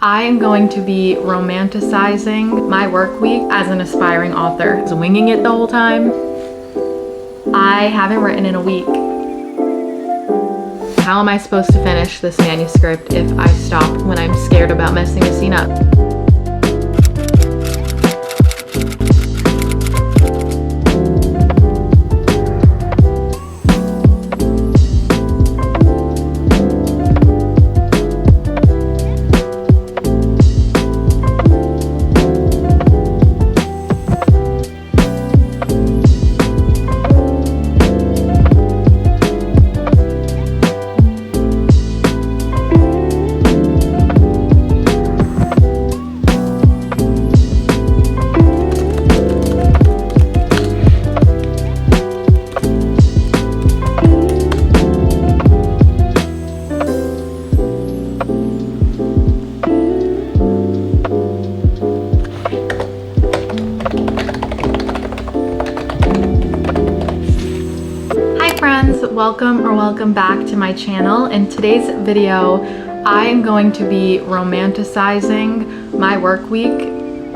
I am going to be romanticizing my work week as an aspiring author. I was winging it the whole time. I haven't written in a week. How am I supposed to finish this manuscript if I stop when I'm scared about messing a scene up? Welcome back to my channel. In today's video, I am going to be romanticizing my work week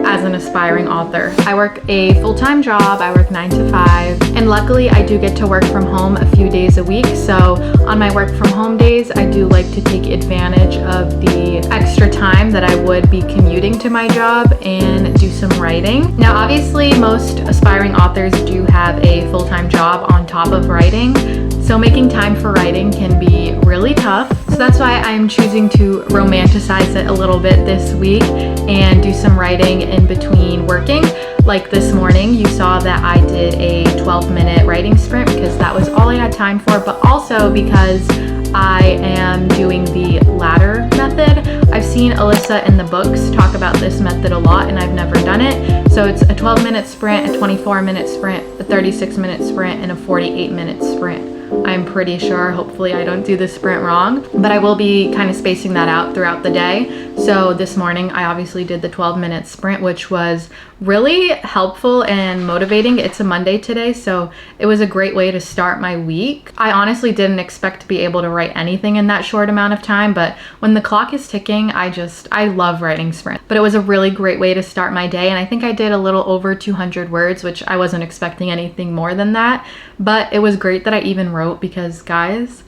as an aspiring author. I work a full-time job, I work 9 to 5, and luckily I do get to work from home a few days a week. So on my work from home days, I do like to take advantage of the extra time that I would be commuting to my job and do some writing. Now, obviously, most aspiring authors do have a full-time job on top of writing. So making time for writing can be really tough. So that's why I'm choosing to romanticize it a little bit this week and do some writing in between working. Like this morning, you saw that I did a 12-minute writing sprint because that was all I had time for, but also because I am doing the ladder method. I've seen Alyssa in the books talk about this method a lot and I've never done it. So it's a 12-minute sprint, a 24-minute sprint, a 36-minute sprint, and a 48-minute sprint. I'm pretty sure, hopefully I don't do the sprint wrong, but I will be kind of spacing that out throughout the day. So this morning I obviously did the 12-minute sprint, which was really helpful and motivating. It's a Monday today, so it was a great way to start my week. I honestly didn't expect to be able to write anything in that short amount of time, but when the clock is ticking, I love writing sprints. But it was a really great way to start my day, and I think I did a little over 200 words, which I wasn't expecting anything more than that. But it was great that I even wrote because, guys,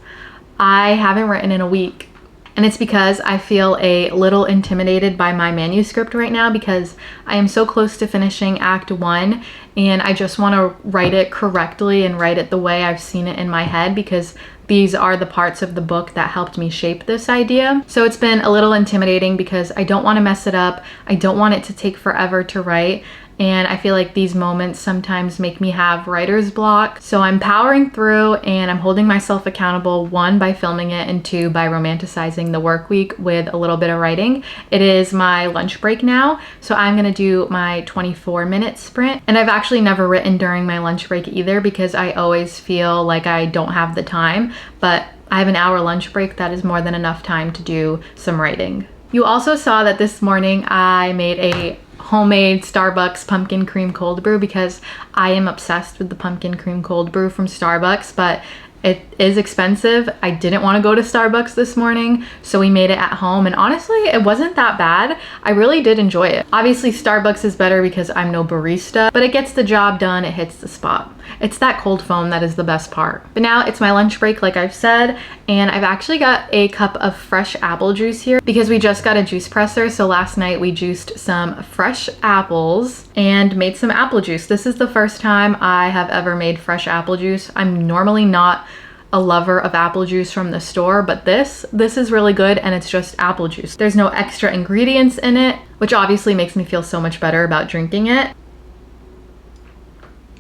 I haven't written in a week. And it's because I feel a little intimidated by my manuscript right now because I am so close to finishing Act 1 and I just want to write it correctly and write it the way I've seen it in my head because these are the parts of the book that helped me shape this idea. So it's been a little intimidating because I don't want to mess it up. I don't want it to take forever to write. And I feel like these moments sometimes make me have writer's block. So I'm powering through and I'm holding myself accountable, 1, by filming it, and 2, by romanticizing the work week with a little bit of writing. It is my lunch break now, so I'm gonna do my 24-minute sprint. And I've actually never written during my lunch break either because I always feel like I don't have the time, but I have an hour lunch break. That is more than enough time to do some writing. You also saw that this morning I made a homemade Starbucks pumpkin cream cold brew because I am obsessed with the pumpkin cream cold brew from Starbucks, but it is expensive. I didn't want to go to Starbucks this morning, so we made it at home, and honestly, it wasn't that bad. I really did enjoy it. Obviously, Starbucks is better because I'm no barista, but it gets the job done, it hits the spot. It's that cold foam that is the best part. But now it's my lunch break, like I've said, and I've actually got a cup of fresh apple juice here because we just got a juice presser. So last night we juiced some fresh apples and made some apple juice. This is the first time I have ever made fresh apple juice. I'm normally not a lover of apple juice from the store, but this is really good, and it's just apple juice. There's no extra ingredients in it, which obviously makes me feel so much better about drinking it.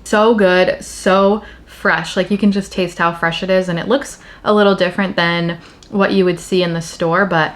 So good, so fresh. Like, you can just taste how fresh it is, and it looks a little different than what you would see in the store, but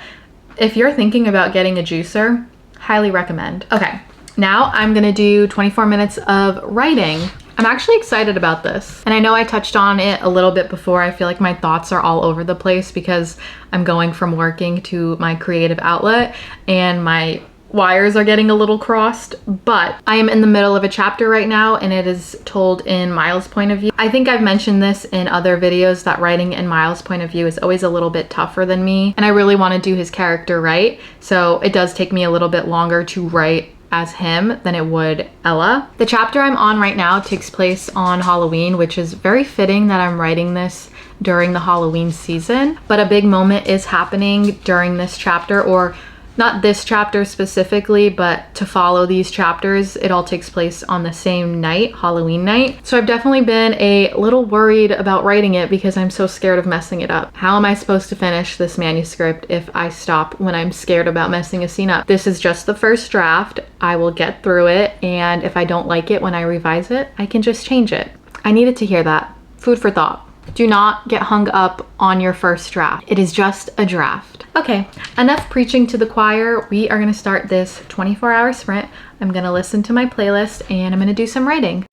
if you're thinking about getting a juicer, highly recommend. Okay, now I'm gonna do 24 minutes of writing. I'm actually excited about this. And I know I touched on it a little bit before. I feel like my thoughts are all over the place because I'm going from working to my creative outlet, and my wires are getting a little crossed, but I am in the middle of a chapter right now and it is told in Miles' point of view. I think I've mentioned this in other videos that writing in Miles' point of view is always a little bit tougher than me, and I really want to do his character right, so it does take me a little bit longer to write as him than it would Ella. The chapter I'm on right now takes place on Halloween, which is very fitting that I'm writing this during the Halloween season, but a big moment is happening during this chapter, or not this chapter specifically, but to follow these chapters, it all takes place on the same night, Halloween night. So I've definitely been a little worried about writing it because I'm so scared of messing it up. How am I supposed to finish this manuscript if I stop when I'm scared about messing a scene up? This is just the first draft. I will get through it, and if I don't like it when I revise it, I can just change it. I needed to hear that. Food for thought. Do not get hung up on your first draft. It is just a draft. Okay, enough preaching to the choir. We are gonna start this 24-hour sprint. I'm gonna listen to my playlist and I'm gonna do some writing.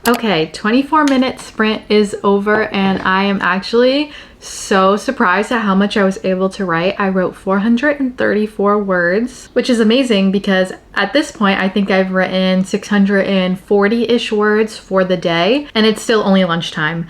Okay, 24-minute sprint is over and I am actually so surprised at how much I was able to write. I wrote 434 words, which is amazing because at this point I think I've written 640-ish words for the day, and it's still only lunchtime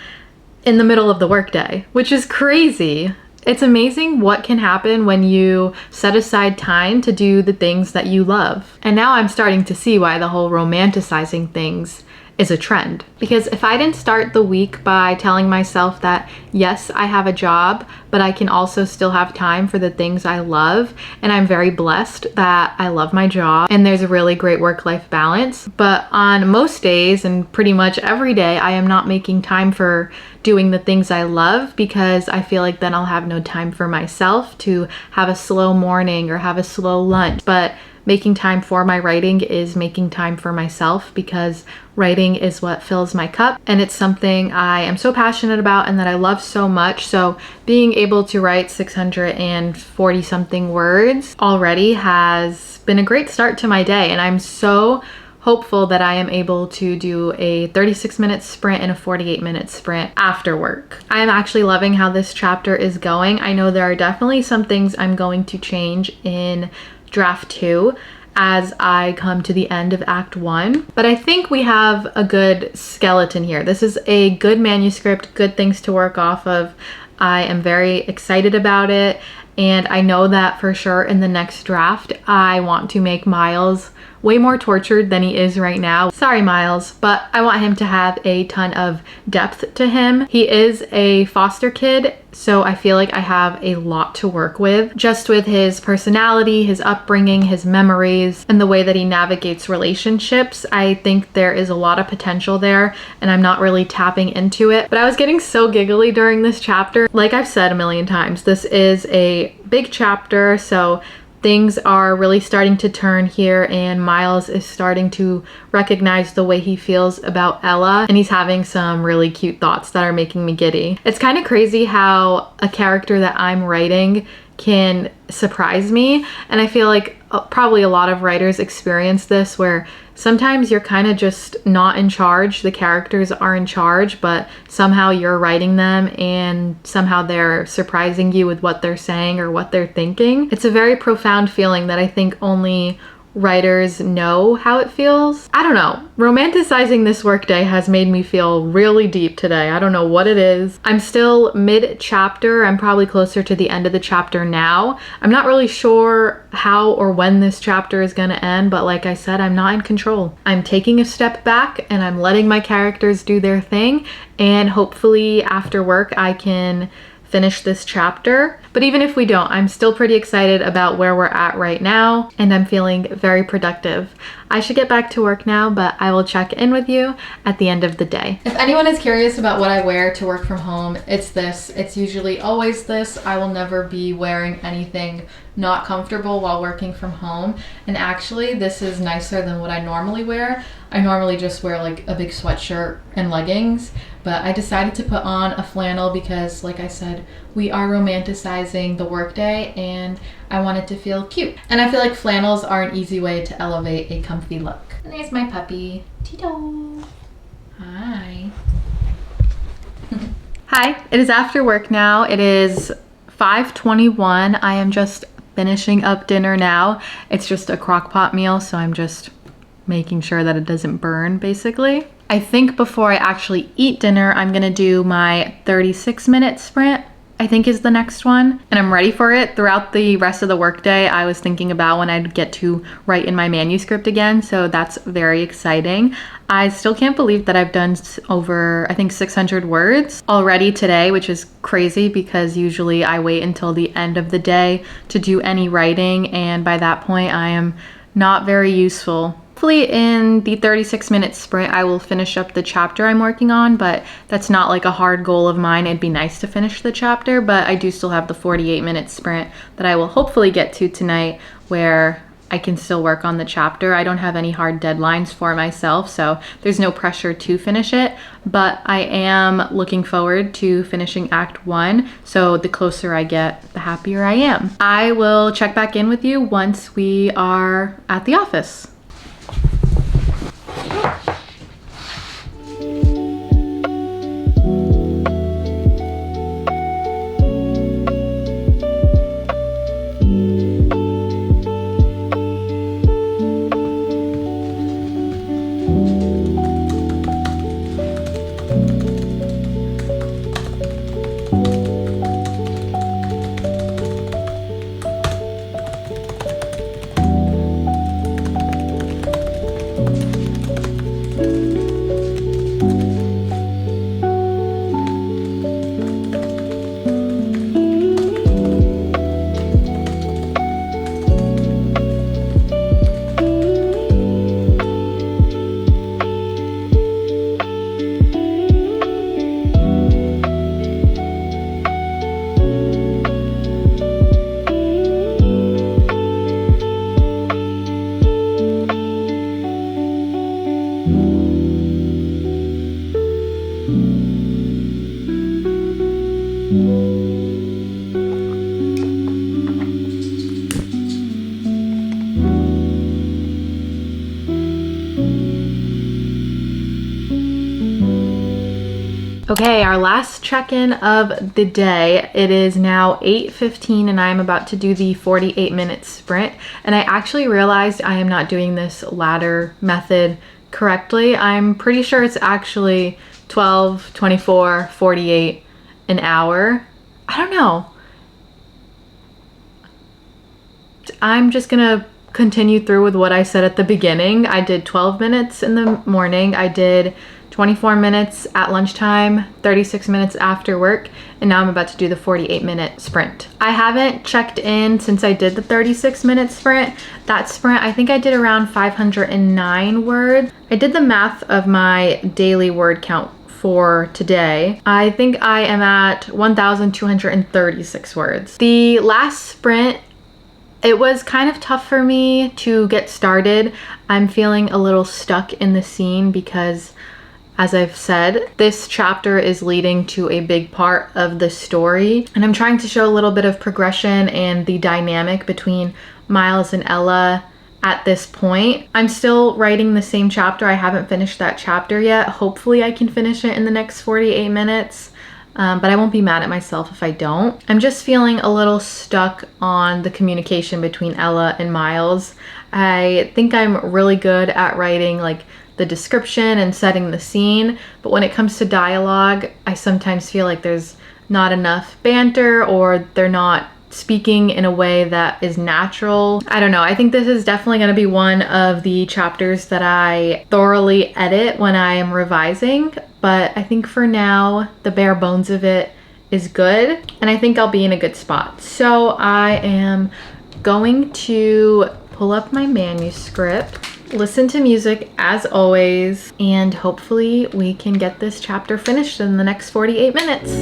in the middle of the workday, which is crazy. It's amazing what can happen when you set aside time to do the things that you love. And now I'm starting to see why the whole romanticizing things is a trend. Because if I didn't start the week by telling myself that yes, I have a job, but I can also still have time for the things I love, and I'm very blessed that I love my job and there's a really great work-life balance, but on most days and pretty much every day I am not making time for doing the things I love because I feel like then I'll have no time for myself to have a slow morning or have a slow lunch. But making time for my writing is making time for myself because writing is what fills my cup and it's something I am so passionate about and that I love so much. So being able to write 640 something words already has been a great start to my day, and I'm so hopeful that I am able to do a 36-minute sprint and a 48-minute sprint after work. I am actually loving how this chapter is going. I know there are definitely some things I'm going to change in draft 2 as I come to the end of Act 1, but I think we have a good skeleton here. This is a good manuscript, good things to work off of. I am very excited about it, and I know that for sure in the next draft I want to make Miles way more tortured than he is right now. Sorry, Miles, but I want him to have a ton of depth to him. He is a foster kid, so I feel like I have a lot to work with, just with his personality, his upbringing, his memories, and the way that he navigates relationships. I think there is a lot of potential there, and I'm not really tapping into it. But I was getting so giggly during this chapter. Like I've said a million times, this is a big chapter, so things are really starting to turn here, and Miles is starting to recognize the way he feels about Ella, and he's having some really cute thoughts that are making me giddy. It's kind of crazy how a character that I'm writing can surprise me, and I feel like probably a lot of writers experience this, where sometimes you're kind of just not in charge. The characters are in charge, but somehow you're writing them and somehow they're surprising you with what they're saying or what they're thinking. It's a very profound feeling that I think only writers know how it feels. I don't know. Romanticizing this workday has made me feel really deep today. I don't know what it is. I'm still mid-chapter. I'm probably closer to the end of the chapter now. I'm not really sure how or when this chapter is gonna end, but like I said, I'm not in control. I'm taking a step back and I'm letting my characters do their thing, and hopefully after work I can finish this chapter. But even if we don't, I'm still pretty excited about where we're at right now, and I'm feeling very productive. I should get back to work now, but I will check in with you at the end of the day. If anyone is curious about what I wear to work from home, it's this. It's usually always this. I will never be wearing anything not comfortable while working from home. And actually, this is nicer than what I normally wear. I normally just wear like a big sweatshirt and leggings, but I decided to put on a flannel because, like I said, we are romanticizing the workday and I want it to feel cute. And I feel like flannels are an easy way to elevate a comfy look. And there's my puppy, Tito. Hi. Hi, it is after work now. It is 5:21. I am just finishing up dinner now. It's just a crock pot meal, so I'm just making sure that it doesn't burn, basically. I think before I actually eat dinner, I'm gonna do my 36-minute sprint, I think is the next one. And I'm ready for it. Throughout the rest of the workday, I was thinking about when I'd get to write in my manuscript again, so that's very exciting. I still can't believe that I've done over, I think, 600 words already today, which is crazy because usually I wait until the end of the day to do any writing, and by that point I am not very useful. Hopefully in the 36-minute sprint, I will finish up the chapter I'm working on, but that's not like a hard goal of mine. It'd be nice to finish the chapter, but I do still have the 48-minute sprint that I will hopefully get to tonight where I can still work on the chapter. I don't have any hard deadlines for myself, so there's no pressure to finish it, but I am looking forward to finishing Act 1, so the closer I get, the happier I am. I will check back in with you once we are at the office. Okay, our last check-in of the day. It is now 8:15 and I'm about to do the 48-minute sprint. And I actually realized I am not doing this ladder method correctly. I'm pretty sure it's actually 12, 24, 48 an hour. I don't know. I'm just gonna continue through with what I said at the beginning. I did 12 minutes in the morning. I did 24 minutes at lunchtime, 36 minutes after work, and now I'm about to do the 48-minute sprint. I haven't checked in since I did the 36-minute sprint. That sprint, I think I did around 509 words. I did the math of my daily word count for today. I think I am at 1,236 words. The last sprint, it was kind of tough for me to get started. I'm feeling a little stuck in the scene because, as I've said, this chapter is leading to a big part of the story, and I'm trying to show a little bit of progression and the dynamic between Miles and Ella at this point. I'm still writing the same chapter. I haven't finished that chapter yet. Hopefully I can finish it in the next 48 minutes. But I won't be mad at myself if I don't. I'm just feeling a little stuck on the communication between Ella and Miles. I think I'm really good at writing like the description and setting the scene, but when it comes to dialogue, I sometimes feel like there's not enough banter or they're not speaking in a way that is natural. I don't know. I think this is definitely going to be one of the chapters that I thoroughly edit when I am revising, but I think for now, the bare bones of it is good, and I think I'll be in a good spot. So I am going to pull up my manuscript, listen to music as always, and hopefully we can get this chapter finished in the next 48 minutes.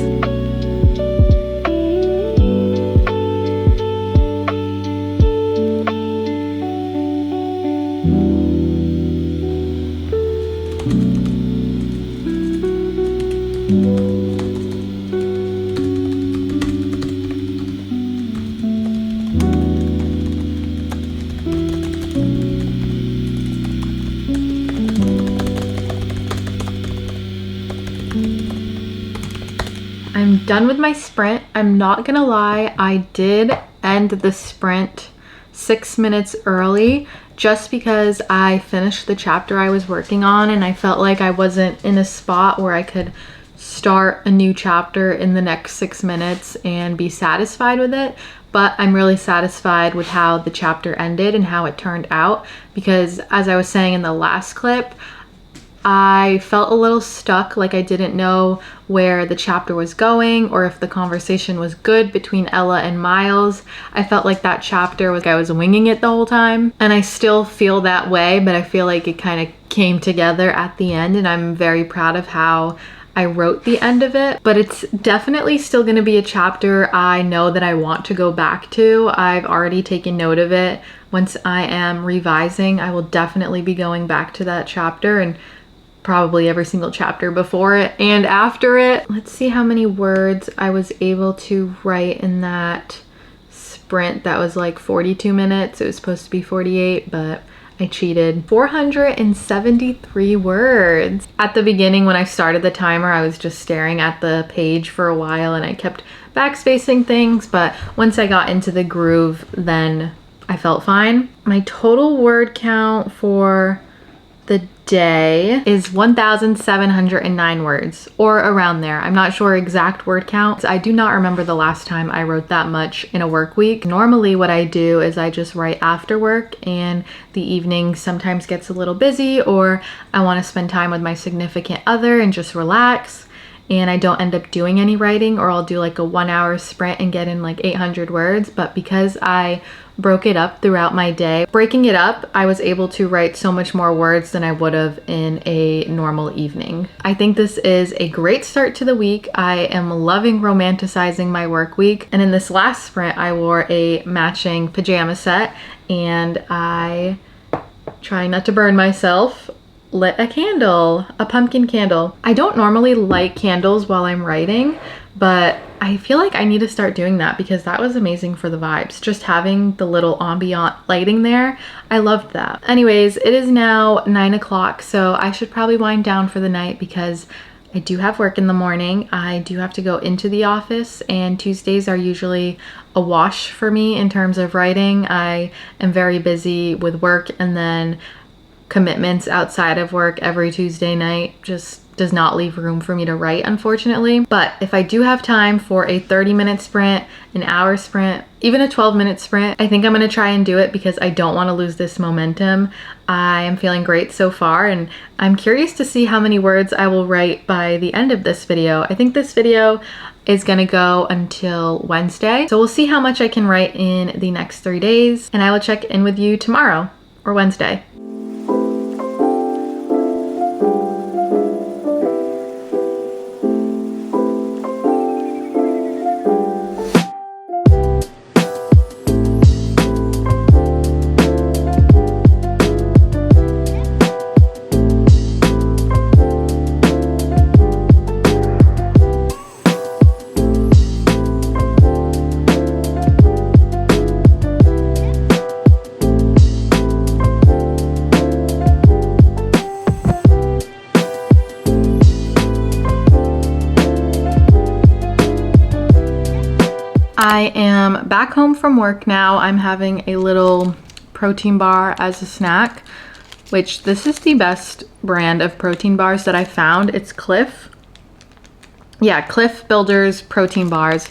done with my sprint. I'm not gonna lie, I did end the sprint 6 minutes early just because I finished the chapter I was working on and I felt like I wasn't in a spot where I could start a new chapter in the next 6 minutes and be satisfied with it. But I'm really satisfied with how the chapter ended and how it turned out, because as I was saying in the last clip, I felt a little stuck, like I didn't know where the chapter was going or if the conversation was good between Ella and Miles. I felt like that chapter was, I was winging it the whole time, and I still feel that way, but I feel like it kind of came together at the end, and I'm very proud of how I wrote the end of it. But it's definitely still going to be a chapter I know that I want to go back to. I've already taken note of it. Once I am revising, I will definitely be going back to that chapter, and probably every single chapter before it and after it. Let's see how many words I was able to write in that sprint. That was like 42 minutes. It was supposed to be 48, but I cheated. 473 words. At the beginning when I started the timer, I was just staring at the page for a while and I kept backspacing things, but once I got into the groove, then I felt fine. My total word count for the day is 1,709 words, or around there. I'm not sure exact word count. I do not remember the last time I wrote that much in a work week. Normally what I do is I just write after work, and the evening sometimes gets a little busy, or I want to spend time with my significant other and just relax, and I don't end up doing any writing, or I'll do like a 1 hour sprint and get in like 800 words. But because I broke it up throughout my day, breaking it up, I was able to write so much more words than I would have in a normal evening. I think this is a great start to the week. I am loving romanticizing my work week. And in this last sprint, I wore a matching pajama set, and I, trying not to burn myself, lit a candle, a pumpkin candle. I don't normally light candles while I'm writing, but I feel like I need to start doing that because that was amazing for the vibes. Just having the little ambient lighting there, I loved that. Anyways, it is now 9 o'clock, so I should probably wind down for the night because I do have work in the morning. I do have to go into the office, and Tuesdays are usually a wash for me in terms of writing. I am very busy with work, and then commitments outside of work every Tuesday night just does not leave room for me to write, unfortunately. But if I do have time for a 30-minute sprint, an hour sprint, even a 12-minute sprint, I think I'm gonna try and do it because I don't want to lose this momentum. I am feeling great so far, and I'm curious to see how many words I will write by the end of this video. I think this video is gonna go until Wednesday, so we'll see how much I can write in the next 3 days, and I will check in with you tomorrow or Wednesday. I am back home from work now. I'm having a little protein bar as a snack, which this is the best brand of protein bars that I found. It's Cliff. Yeah, Cliff Builders protein bars.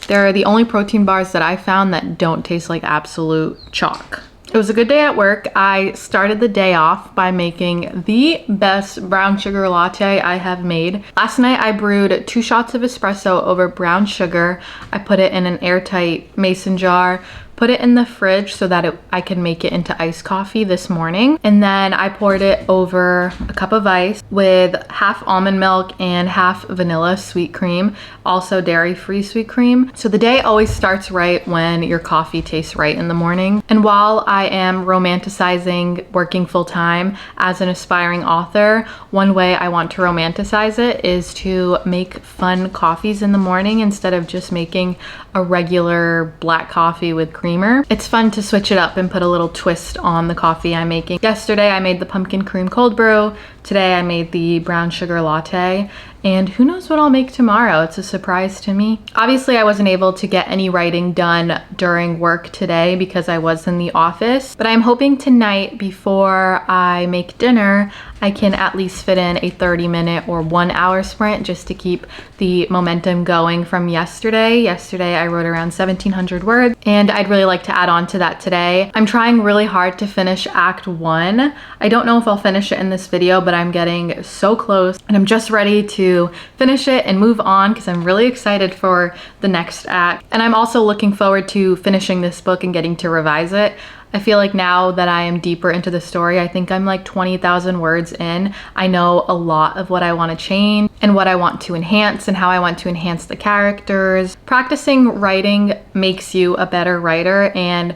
They're the only protein bars that I found that don't taste like absolute chalk. It was a good day at work. I started the day off by making the best brown sugar latte I have made. Last night I brewed 2 shots of espresso over brown sugar. I put it in an airtight mason jar, put it in the fridge so that I could make it into iced coffee this morning. And then I poured it over a cup of ice with half almond milk and half vanilla sweet cream, also dairy-free sweet cream. So the day always starts right when your coffee tastes right in the morning. And while I am romanticizing working full-time as an aspiring author, one way I want to romanticize it is to make fun coffees in the morning instead of just making a regular black coffee with creamer. It's fun to switch it up and put a little twist on the coffee I'm making. Yesterday I made the pumpkin cream cold brew. Today I made the brown sugar latte, and who knows what I'll make tomorrow. It's a surprise to me. Obviously, I wasn't able to get any writing done during work today because I was in the office, but I'm hoping tonight before I make dinner, I can at least fit in a 30-minute or 1-hour sprint just to keep the momentum going from yesterday. Yesterday, I wrote around 1,700 words, and I'd really like to add on to that today. I'm trying really hard to finish Act 1. I don't know if I'll finish it in this video, but I'm getting so close, and I'm just ready to finish it and move on because I'm really excited for the next act. And I'm also looking forward to finishing this book and getting to revise it. I feel like now that I am deeper into the story, I think I'm like 20,000 words in. I know a lot of what I want to change and what I want to enhance and how I want to enhance the characters. Practicing writing makes you a better writer, and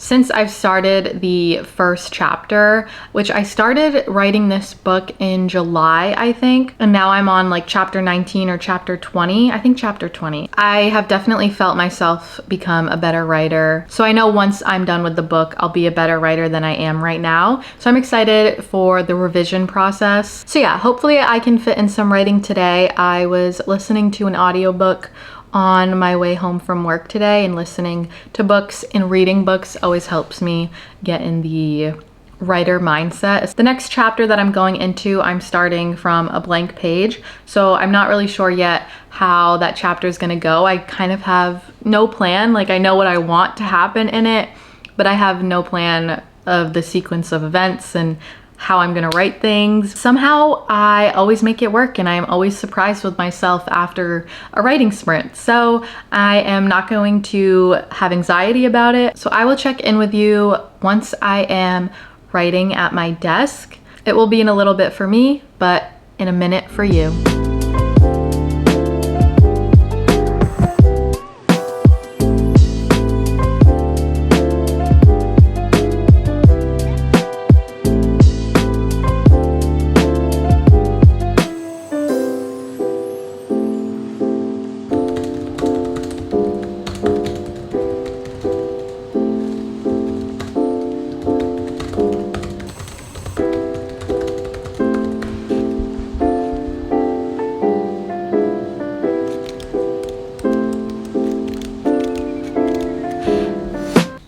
since I've started the first chapter, which I started writing this book in July, I think, and now I'm on like chapter 19 or chapter 20, I think chapter 20. I have definitely felt myself become a better writer. So I know once I'm done with the book, I'll be a better writer than I am right now. So I'm excited for the revision process. So yeah, hopefully I can fit in some writing today. I was listening to an audiobook on my way home from work today, and listening to books and reading books always helps me get in the writer mindset. The next chapter that I'm going into, I'm starting from a blank page, so I'm not really sure yet how that chapter is going to go. I kind of have no plan. Like, I know what I want to happen in it, but I have no plan of the sequence of events and how I'm gonna write things. Somehow I always make it work, and I'm always surprised with myself after a writing sprint. So I am not going to have anxiety about it. So I will check in with you once I am writing at my desk. It will be in a little bit for me, but in a minute for you.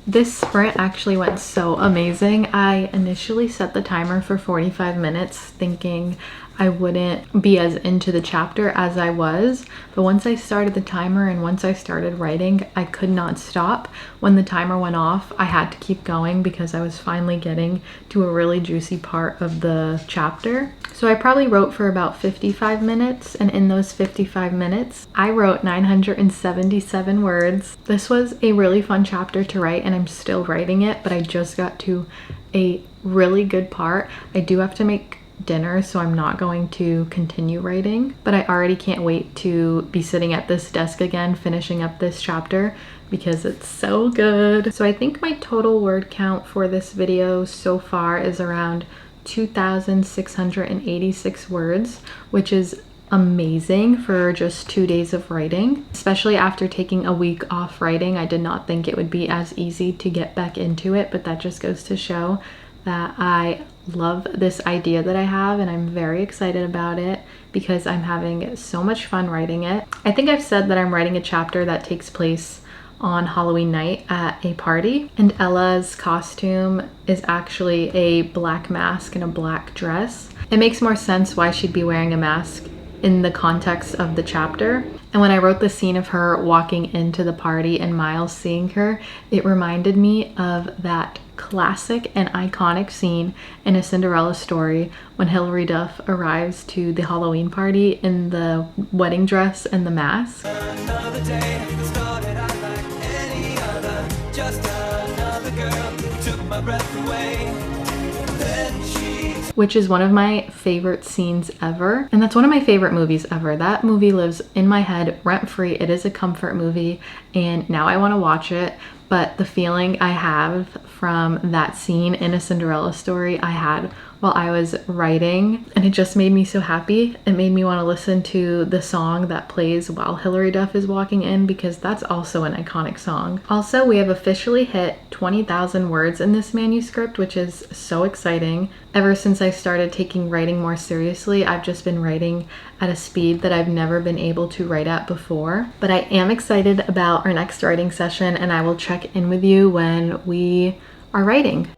This sprint actually went so amazing. I initially set the timer for 45 minutes thinking I wouldn't be as into the chapter as I was, but once I started the timer and once I started writing, I could not stop. When the timer went off, I had to keep going because I was finally getting to a really juicy part of the chapter. So I probably wrote for about 55 minutes, and in those 55 minutes, I wrote 977 words. This was a really fun chapter to write, and I'm still writing it, but I just got to a really good part. I do have to make dinner, so I'm not going to continue writing, but I already can't wait to be sitting at this desk again, finishing up this chapter because it's so good. So I think my total word count for this video so far is around 2,686 words, which is amazing for just 2 days of writing. Especially after taking a week off writing, I did not think it would be as easy to get back into it, but that just goes to show that I love this idea that I have, and I'm very excited about it because I'm having so much fun writing it. I think I've said that I'm writing a chapter that takes place on Halloween night at a party, and Ella's costume is actually a black mask and a black dress. It makes more sense why she'd be wearing a mask in the context of the chapter. And when I wrote the scene of her walking into the party and Miles seeing her, it reminded me of that classic and iconic scene in A Cinderella Story when Hilary Duff arrives to the Halloween party in the wedding dress and the mask. Another day started out like any other, just another girl who took my breath away. Which is one of my favorite scenes ever, and that's one of my favorite movies ever. That movie lives in my head rent-free. It is a comfort movie, and now I want to watch it. But the feeling I have from that scene in A Cinderella Story, I had while I was writing, and it just made me so happy. It made me want to listen to the song that plays while Hilary Duff is walking in, because that's also an iconic song. Also, we have officially hit 20,000 words in this manuscript, which is so exciting. Ever since I started taking writing more seriously, I've just been writing at a speed that I've never been able to write at before. But I am excited about our next writing session, and I will check in with you when we are writing.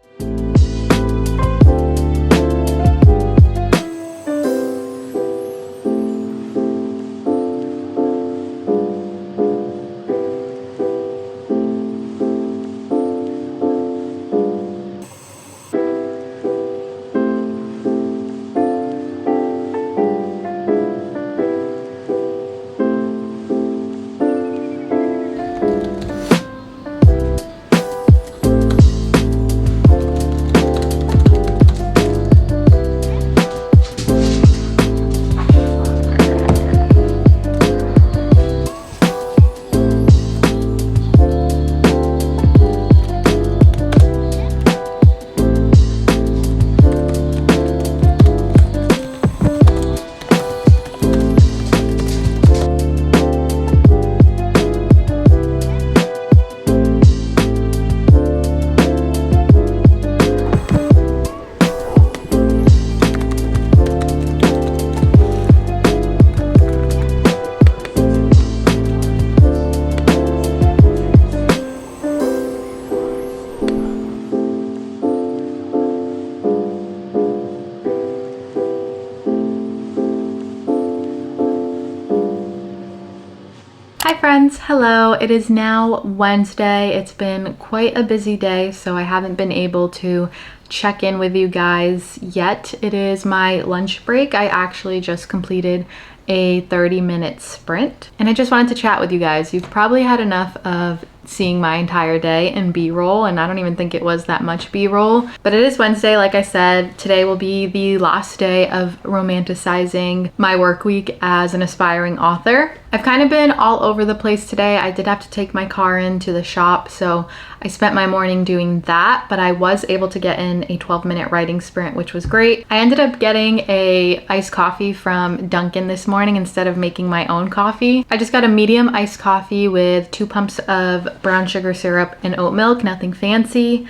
Hi friends, hello. It is now Wednesday. It's been quite a busy day, so I haven't been able to check in with you guys yet. It is my lunch break. I actually just completed a 30-minute sprint, and I just wanted to chat with you guys. You've probably had enough of seeing my entire day in B-roll, and I don't even think it was that much B-roll, but it is Wednesday. Like I said, today will be the last day of romanticizing my work week as an aspiring author. I've kind of been all over the place today. I did have to take my car into the shop, so I spent my morning doing that, but I was able to get in a 12-minute writing sprint, which was great. I ended up getting a iced coffee from Dunkin' this morning instead of making my own coffee. I just got a medium iced coffee with 2 pumps of brown sugar syrup and oat milk, nothing fancy.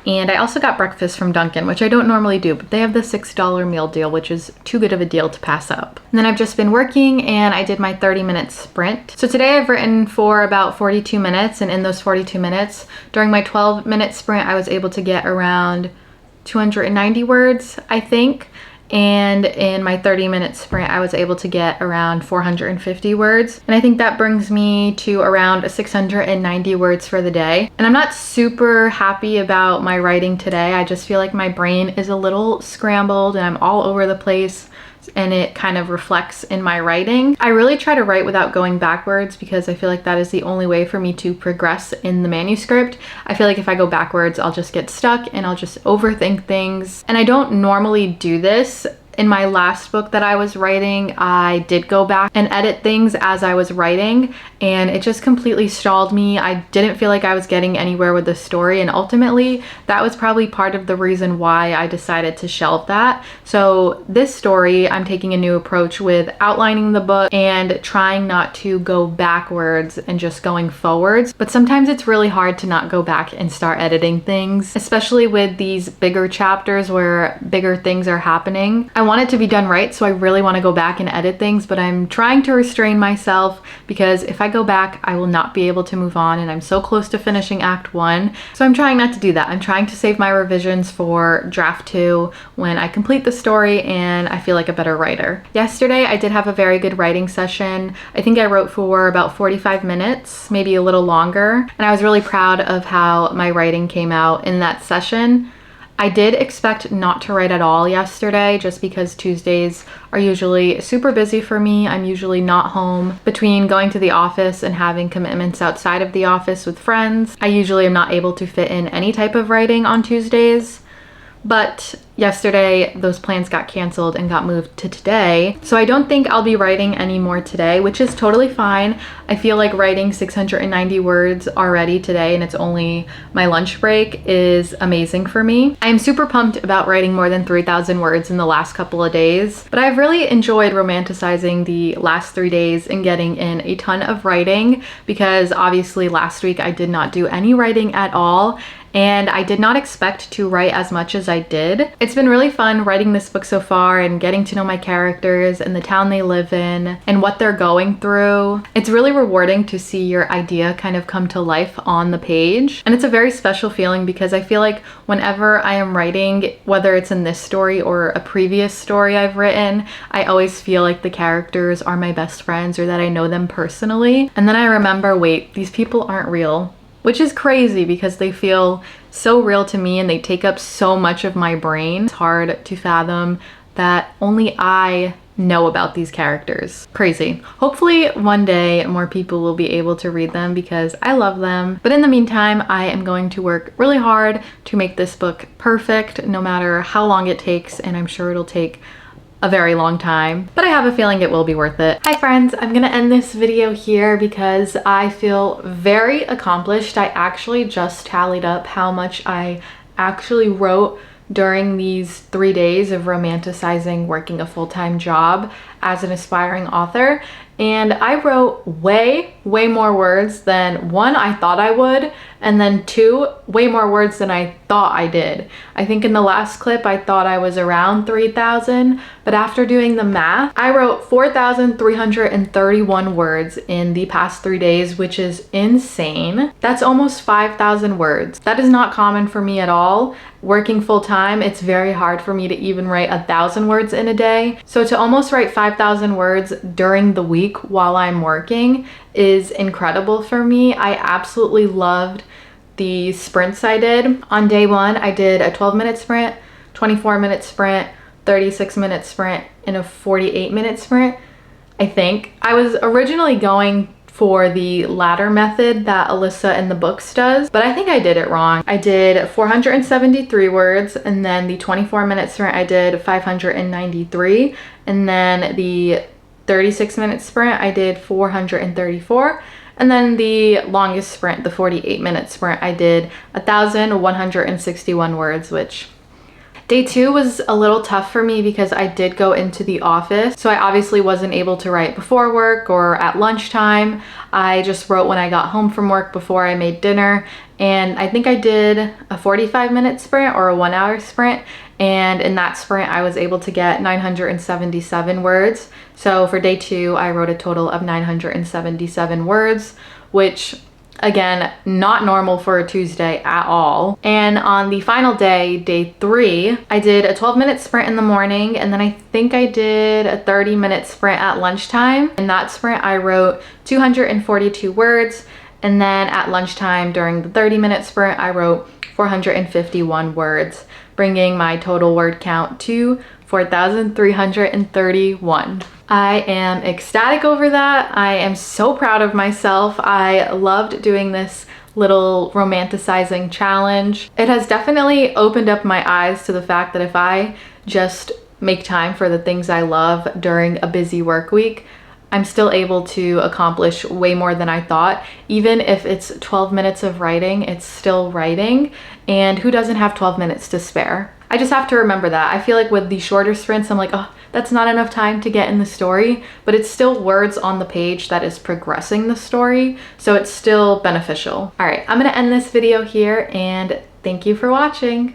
And I also got breakfast from Dunkin', which I don't normally do, but they have the $6 meal deal, which is too good of a deal to pass up. And then I've just been working, and I did my 30-minute sprint. So today I've written for about 42 minutes, and in those 42 minutes, during my 12-minute sprint, I was able to get around 290 words, I think. And in my 30-minute sprint, I was able to get around 450 words. And I think that brings me to around 690 words for the day. And I'm not super happy about my writing today. I just feel like my brain is a little scrambled and I'm all over the place, and it kind of reflects in my writing. I really try to write without going backwards because I feel like that is the only way for me to progress in the manuscript. I feel like if I go backwards, I'll just get stuck and I'll just overthink things. And I don't normally do this. In my last book that I was writing, I did go back and edit things as I was writing, and it just completely stalled me. I didn't feel like I was getting anywhere with the story, and ultimately that was probably part of the reason why I decided to shelve that. So this story, I'm taking a new approach with outlining the book and trying not to go backwards and just going forwards. But sometimes it's really hard to not go back and start editing things, especially with these bigger chapters where bigger things are happening. I want it to be done right, so I really want to go back and edit things, but I'm trying to restrain myself because if I go back, I will not be able to move on, and I'm so close to finishing Act 1. So I'm trying not to do that. I'm trying to save my revisions for Draft 2 when I complete the story and I feel like a better writer. Yesterday, I did have a very good writing session. I think I wrote for about 45 minutes, maybe a little longer, and I was really proud of how my writing came out in that session. I did expect not to write at all yesterday just because Tuesdays are usually super busy for me. I'm usually not home between going to the office and having commitments outside of the office with friends. I usually am not able to fit in any type of writing on Tuesdays. but yesterday those plans got canceled and got moved to today. So I don't think I'll be writing any more today, which is totally fine. I feel like writing 690 words already today, and it's only my lunch break, is amazing for me. I'm super pumped about writing more than 3,000 words in the last couple of days, but I've really enjoyed romanticizing the last 3 days and getting in a ton of writing, because obviously last week I did not do any writing at all, and I did not expect to write as much as I did. It's been really fun writing this book so far and getting to know my characters and the town they live in and what they're going through. It's really rewarding to see your idea kind of come to life on the page. And it's a very special feeling because I feel like whenever I am writing, whether it's in this story or a previous story I've written, I always feel like the characters are my best friends or that I know them personally. And then I remember, wait, these people aren't real. Which is crazy because they feel so real to me and they take up so much of my brain. It's hard to fathom that only I know about these characters. Crazy. Hopefully one day more people will be able to read them because I love them. But in the meantime, I am going to work really hard to make this book perfect, no matter how long it takes, and I'm sure it'll take a very long time, but I have a feeling it will be worth it. Hi friends, I'm gonna end this video here because I feel very accomplished. I actually just tallied up how much I actually wrote during these 3 days of romanticizing working a full-time job as an aspiring author, and I wrote way more words than one, I thought I would, and then two, way more words than I thought I did. I think in the last clip I thought I was around 3,000, but after doing the math, I wrote 4,331 words in the past 3 days, which is insane. That's almost 5,000 words. That is not common for me at all. Working full-time, it's very hard for me to even write 1,000 words in a day. So to almost write 5,000 words during the week while I'm working is incredible for me. I absolutely loved the sprints I did. On day one, I did a 12-minute sprint, 24-minute sprint, 36-minute sprint, and a 48-minute sprint, I think. I was originally going for the latter method that Alyssa in the books does, but I think I did it wrong. I did 473 words, and then the 24-minute sprint I did 593, and then the 36-minute sprint I did 434, and then the longest sprint, the 48-minute sprint, I did 1,161 words, which day two was a little tough for me because I did go into the office, so I obviously wasn't able to write before work or at lunchtime. I just wrote when I got home from work before I made dinner, and I think I did a 45-minute sprint or a 1-hour sprint, and in that sprint I was able to get 977 words. So for day two, I wrote a total of 977 words, which again, not normal for a Tuesday at all. And on the final day, day three, I did a 12-minute sprint in the morning, and then I think I did a 30-minute sprint at lunchtime. In that sprint, I wrote 242 words, and then at lunchtime during the 30-minute sprint, I wrote 451 words, bringing my total word count to 4,331. I am ecstatic over that. I am so proud of myself. I loved doing this little romanticizing challenge. It has definitely opened up my eyes to the fact that if I just make time for the things I love during a busy work week, I'm still able to accomplish way more than I thought. Even if it's 12 minutes of writing, it's still writing, and who doesn't have 12 minutes to spare? I just have to remember that. I feel like with the shorter sprints, I'm like, oh, that's not enough time to get in the story, but it's still words on the page that is progressing the story, so it's still beneficial. All right, I'm gonna end this video here, and thank you for watching.